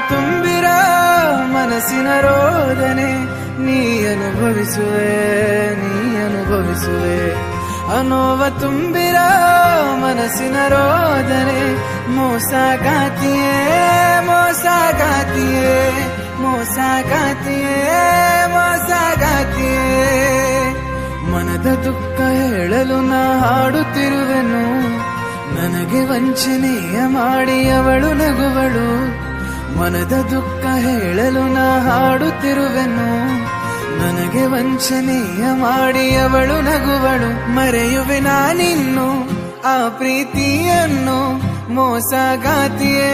ತುಂಬಿರೋ ಮನಸ್ಸಿನ ರೋದನೆ ನೀ ಅನುಭವಿಸುವೆ ಅನೋವ ತುಂಬಿರೋ ಮನಸ್ಸಿನ ರೋದನೆ ಮೋಸ ಗಾತಿಯೇ ಮನದ ದುಃಖ ಹೇಳಲು ನಾ ಹಾಡುತ್ತಿರುವೆನು ನನಗೆ ವಂಚನೆಯ ಮಾಡಿ ಅವಳು ನಗುವಳು ಮನದ ದುಃಖ ಹೇಳಲು ನಾ ಹಾಡುತ್ತಿರುವೆನು ನನಗೆ ವಂಚನೆಯ ಮಾಡಿ ಅವಳು ನಗುವಳು ಮರೆಯುವೆ ನಾನಿನ್ನು ಆ ಪ್ರೀತಿಯನ್ನು ಮೋಸಗಾತಿಯೇ